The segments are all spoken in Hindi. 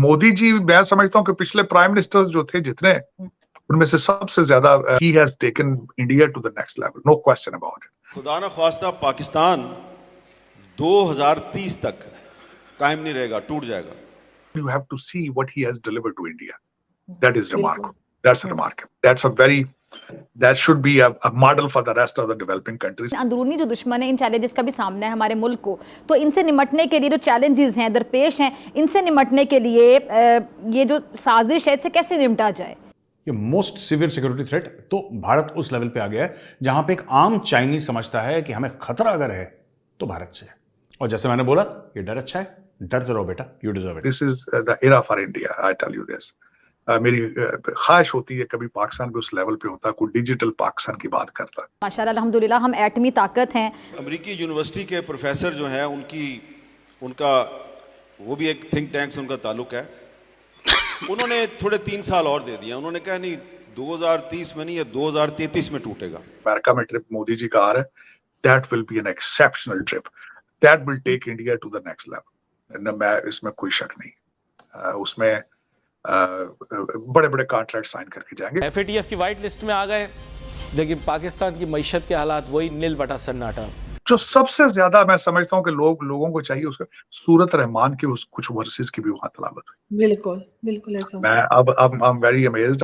मोदी जी, मैं समझता हूँ कि पिछले प्राइम मिनिस्टर्स जो थे जितने, उनमें से सबसे ज्यादा he has taken India to the next level, no question about it. खुदा न ख्वास्ता पाकिस्तान 2030 तक कायम नहीं रहेगा, टूट जाएगा। You have to see what he has delivered to India. That is remarkable. That's remarkable. That should be a model for the rest of the developing countries. अंदरूनी जो दुश्मन है, इन चैलेंजेस का भी सामना है हमारे मुल्क को, तो इनसे निमटने के लिए जो चैलेंजेस हैं, दरपेश हैं, इनसे निमटने के लिए ये जो साजिश है, इससे कैसे निपटा जाए? ये मोस्ट सिवियर सिक्योरिटी थ्रेट तो भारत उस लेवल पे आ गया है जहां पे एक आम चाइनीज समझता है कि हमें खतरा अगर है तो भारत से है। और जैसे मैंने बोला, ये डर अच्छा है, डरते रहो बेटा, you deserve it. This is the era for India, I tell you this. मेरी ख्वाहिश होती है कभी पाकिस्तान भी उस लेवल पे होता, कोई डिजिटल पाकिस्तान की बात करता। माशाल्लाह अल्हम्दुलिल्लाह हम एटमी ताकत हैं। अमेरिकी यूनिवर्सिटी के प्रोफेसर जो हैं उनका वो भी एक थिंक टैंक से उनका ताल्लुक है। उन्होंने थोड़े 3 साल और दे दिया। उन्होंने कहा नहीं 2030 में नहीं, या 2033 में टूटेगा। अमेरिका में ट्रिप मोदी जी का आ रहा है, that will be an exceptional trip, that will take India to the next level. मैं इसमें कोई शक नहीं। उसमें बड़े बड़े कॉन्ट्रैक्ट साइन करके जाएंगे। FATF की व्हाइट लिस्ट में आ गए, लेकिन पाकिस्तान की मईशत के हालात वही नील बटा सन्नाटा। जो सबसे ज्यादा मैं समझता हूँ कि लोगों को चाहिए, उसका सूरत रहमान के उस कुछ वर्सेस की भी वहां तलावत हुई। बिल्कुल बिल्कुल ऐसा। मैं अब आई एम वेरी अमेज्ड।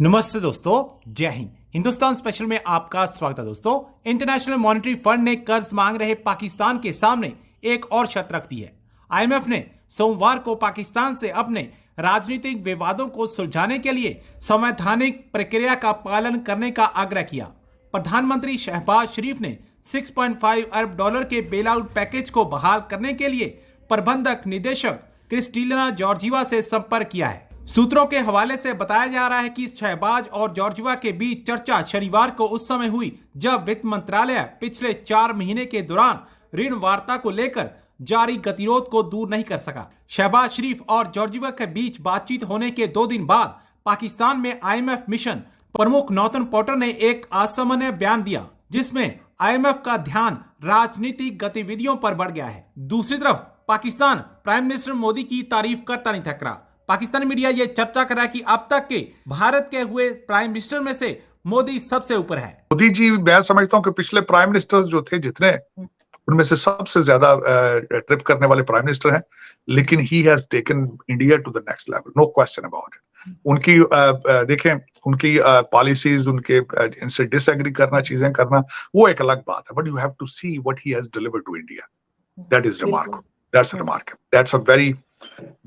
नमस्ते दोस्तों, जय हिंद। हिंदुस्तान स्पेशल में आपका स्वागत है दोस्तों। इंटरनेशनल मॉनेटरी फंड ने कर्ज मांग रहे पाकिस्तान के सामने एक और शर्त रख दी है। IMF ने सोमवार को पाकिस्तान से अपने राजनीतिक विवादों को सुलझाने के लिए संवैधानिक प्रक्रिया का पालन करने का आग्रह किया। प्रधानमंत्री शहबाज शरीफ ने $6.5 अरब के बेल आउट पैकेज को बहाल करने के लिए प्रबंधक निदेशक क्रिस्टिना जॉर्जिवा से संपर्क किया है। सूत्रों के हवाले से बताया जा रहा है कि शहबाज और जॉर्जिवा के बीच चर्चा शनिवार को उस समय हुई जब वित्त मंत्रालय पिछले 4 महीने के दौरान ऋण वार्ता को लेकर जारी गतिरोध को दूर नहीं कर सका। शहबाज शरीफ और जॉर्जिवा के बीच बातचीत होने के 2 दिन बाद पाकिस्तान में IMF मिशन प्रमुख नॉर्थन पॉटर ने एक असामान्य बयान दिया, जिसमें IMF का ध्यान राजनीतिक गतिविधियों पर बढ़ गया है। दूसरी तरफ पाकिस्तान प्राइम मिनिस्टर मोदी की तारीफ करता नहीं थक रहा। पाकिस्तानी मीडिया ये चर्चा कर रहा है कि अब तक के भारत के हुए प्राइम मिनिस्टर में से मोदी सबसे ऊपर है। मोदी जी, मैं समझता हूँ कि पिछले प्राइम मिनिस्टर्स जो थे जितने, उनमें से सबसे ज्यादा ट्रिप करने वाले प्राइम मिनिस्टर हैं, लेकिन he has taken India to the next level, no question about it. उनकी देखें, उनकी पॉलिसीज, उनके इनसे डिसएग्री करना, चीजें करना, वो एक अलग बात है, but you have to see what he has delivered to India. That is remarkable, that's remarkable,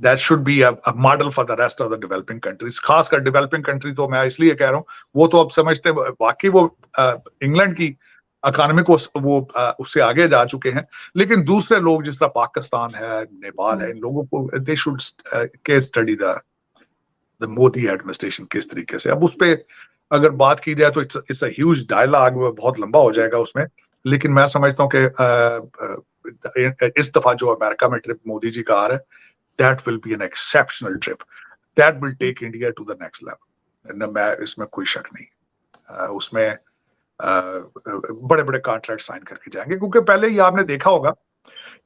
that should be a model for the rest of the developing countries. खासकर डेवलपिंग कंट्री तो मैं इसलिए कह रहा हूँ, वो तो अब समझते वाकई वो इंग्लैंड की इकोनॉमी को वो उससे आगे जा चुके हैं, लेकिन दूसरे लोग जिस तरह पाकिस्तान है, नेपाल है, इन लोगों को they should case study the Modi administration किस तरीके से। अब उस पे अगर बात की जाए तो इट्स अ ह्यूज डायलॉग, बहुत लंबा हो जाएगा उसमें, लेकिन मैं समझता हूँ कि इस दफा जो अमेरिका में ट्रिप मोदी जी का आ रहा है, that will be an exceptional trip, that will take India to the next level. मैं इसमें कोई शक नहीं। उसमें बड़े बड़े कॉन्ट्रैक्ट साइन करके जाएंगे, क्योंकि पहले ही आपने देखा होगा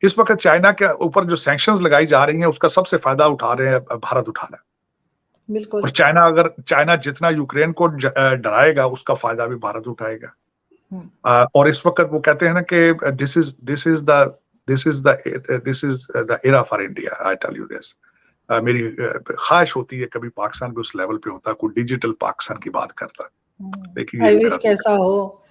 इस वक्त चाइना के ऊपर जो सैंक्शंस लगाई जा रही हैं, उसका सबसे फायदा उठा रहे हैं भारत उठा रहा है। बिल्कुल। और चाइना जितना यूक्रेन को डराएगा, उसका फायदा भी भारत उठाएगा। और इस वक्त वो कहते हैं ना कि this is the era for India, I tell you this. मेरी ख्वाहिश होती है कभी पाकिस्तान भी उस लेवल पे होता, कोई डिजिटल पाकिस्तान की बात करता। देखिए कैसा हो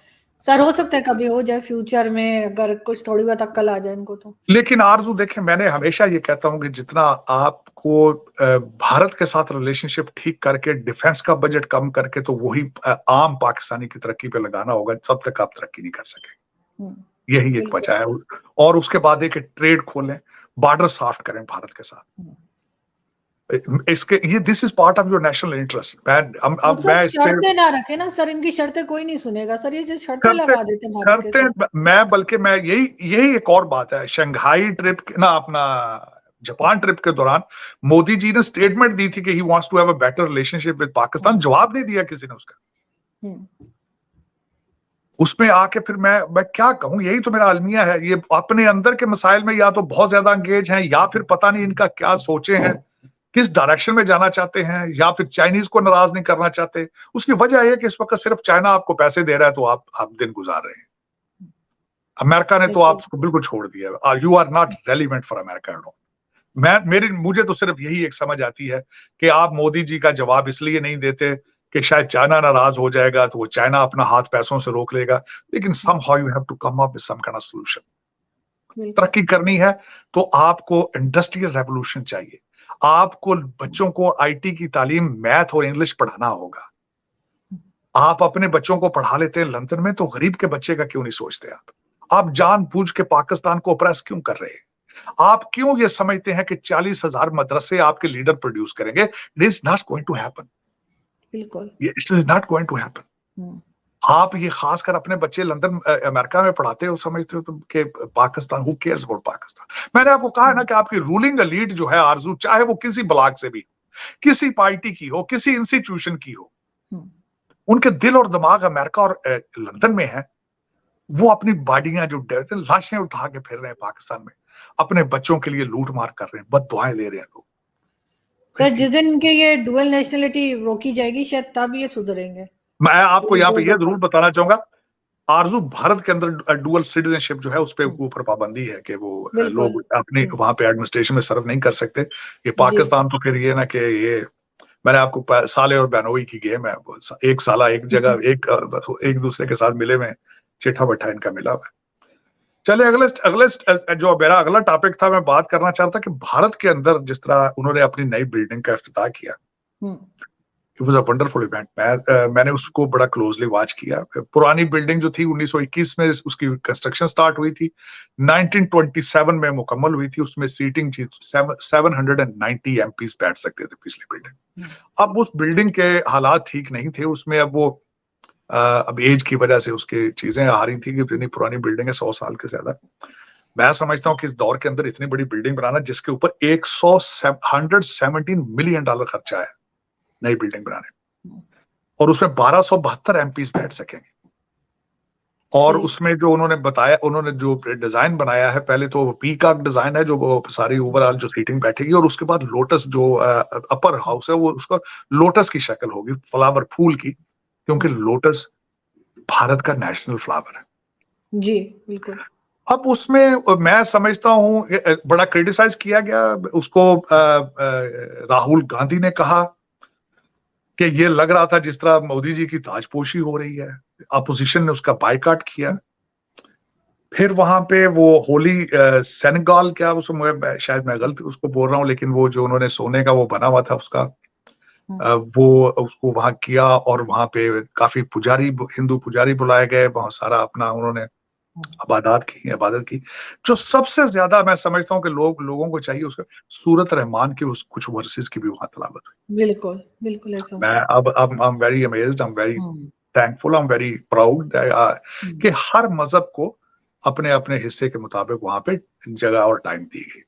सर, हो सकता है कभी हो जाए फ्यूचर में, अगर कुछ थोड़ी बहुत अक्ल आ जाए इनको तो। लेकिन आरजू देखें, मैंने हमेशा ये कहता हूं कि जितना आपको भारत के साथ रिलेशनशिप ठीक करके, डिफेंस का बजट कम करके, तो वही आम पाकिस्तानी की तरक्की पे लगाना होगा, तब तक आप तरक्की नहीं कर सके। यही एक वजह है। और उसके बाद एक ट्रेड खोलें, बॉर्डर सॉफ्ट करें भारत के साथ। इसके ये this is part of your national interest. मैं शर्तें ना रखे ना सर, इनकी शर्तें कोई नहीं सुनेगा सर, ये जो शर्तें लगा देते हैं भारत के साथ। बल्कि मैं यही एक और बात है, शंघाई ट्रिप ना, अपना जापान ट्रिप के दौरान मोदी जी ने स्टेटमेंट दी थी कि he wants to have a better relationship with Pakistan. जवाब नहीं दिया किसी ने उसका। उसमें आके फिर मैं क्या कहूं, यही तो मेरा अलमिया है। ये अपने अंदर के मसाइल में या तो बहुत ज्यादा एंगेज हैं, या फिर पता नहीं इनका क्या सोचे हैं किस डायरेक्शन में जाना चाहते हैं, या फिर चाइनीज को नाराज नहीं करना चाहते। उसकी वजह यह है कि इस वक्त सिर्फ चाइना आपको पैसे दे रहा है तो आप दिन गुजार रहे हैं। अमेरिका ने तो आपको बिल्कुल छोड़ दिया। You are not relevant for America. मुझे तो सिर्फ यही एक समझ आती है कि आप मोदी जी का जवाब इसलिए नहीं देते कि शायद चाइना नाराज हो जाएगा तो वो चाइना अपना हाथ पैसों से रोक लेगा, लेकिन somehow you have to come up with some kind of solution। तरक्की करनी है तो आपको इंडस्ट्रियल रेवोल्यूशन चाहिए, आपको बच्चों को आईटी की तालीम, मैथ और इंग्लिश पढ़ाना होगा। आप अपने बच्चों को पढ़ा लेते हैं लंदन में, तो गरीब के बच्चे का क्यों नहीं सोचते आप जानबूझ के पाकिस्तान को ऑप्रेस क्यों कर रहे हैं? आप क्यों ये समझते हैं कि 40,000 मदरसे आपके लीडर प्रोड्यूस करेंगे? It is not going to happen. बिल्कुल it is not going to happen. आप ये खासकर अपने बच्चे लंदन अमेरिका में पढ़ाते हो, समझते हो तुम कि Pakistan, who cares about Pakistan. मैंने आपको कहा है ना कि आपकी रूलिंग एलीट जो है आरजू, चाहे वो किसी ब्लॉक से भी हो, किसी पार्टी की हो, किसी इंस्टीट्यूशन की हो, उनके दिल और दिमाग अमेरिका और लंदन में है। वो अपनी बॉडियां जो डरते, लाशें उठा के फिर रहे हैं पाकिस्तान में, अपने बच्चों के लिए लूट मार कर रहे हैं, बददुआएं ले रहे हैं लोग। सर जिस दिन के ये डुअल नेशनलिटी रोकी जाएगी शायद तब ये सुधरेंगे। मैं आपको यहाँ पे यह जरूर बताना चाहूंगा, आरजू भारत के अंदर डुअल सिटीजनशिप जो है उस पे ऊपर पाबंदी है कि वो लोग अपने वहां पे एडमिनिस्ट्रेशन में सर्व नहीं कर सकते। ये पाकिस्तान तो फिर ये ना कि ये, मैंने आपको साले और बहनोई की गेम है, एक साला एक जगह एक दूसरे के साथ मिले में चिट्ठा बैठा इनका मिला हुआ है। चले अगले जो मेरा अगला टॉपिक था, मैं बात करना चाहता कि भारत के अंदर जिस तरह उन्होंने अपनी नई बिल्डिंग का इफ्तिताह किया, it was a wonderful event. मैंने उसको बड़ा क्लोजली वॉच किया। पुरानी बिल्डिंग जो थी 1921 में उसकी कंस्ट्रक्शन स्टार्ट हुई थी, 1927 में मुकम्मल हुई थी। उसमें सीटिंग थी 790 एमपीज बैठ सकते थे पिछली बिल्डिंग। अब उस बिल्डिंग के हालात ठीक नहीं थे, उसमें अब एज की वजह से उसकी चीजें आ रही थी कि इतनी पुरानी बिल्डिंग है, 100 साल के ज्यादा। मैं समझता हूँ कि इस दौर के अंदर इतनी बड़ी बिल्डिंग बनाना, जिसके ऊपर 117 मिलियन डॉलर खर्चा है नई बिल्डिंग बनाने, और उसमें 1272 एमपीज बैठ सकेंगे। और उसमें जो उन्होंने बताया, उन्होंने जो डिजाइन बनाया है, पहले तो पीकॉक डिजाइन है जो वो सारी ओवरऑल जो सीटिंग बैठेगी, और उसके बाद लोटस जो अपर हाउस है वो उसका लोटस की शक्ल होगी, फ्लावर फूल की, क्योंकि लोटस भारत का नेशनल फ्लावर है। जी बिल्कुल। अब उसमें मैं समझता हूँ बड़ा क्रिटिसाइज किया गया उसको। राहुल गांधी ने कहा कि ये लग रहा था जिस तरह मोदी जी की ताजपोशी हो रही है। अपोजिशन ने उसका बायकॉट किया। फिर वहां पे वो होली सेनेगल, क्या उसमें शायद मैं गलत उसको बोल रहा हूँ, लेकिन वो जो उन्होंने सोने का वो बना हुआ था उसका, वो उसको वहां किया, और वहां पे काफी पुजारी, हिंदू पुजारी बुलाए गए, बहुत सारा अपना उन्होंने इबादत की। जो सबसे ज्यादा मैं समझता हूँ कि लोगों को चाहिए उसका, सूरत रहमान की कुछ वर्सेस की भी वहां तलावत हुई। बिल्कुल बिल्कुल ऐसा। मैं अब I am very amazed, I am very thankful, I am very proud कि हर मजहब को अपने अपने हिस्से के मुताबिक वहां पे जगह और टाइम दी गई।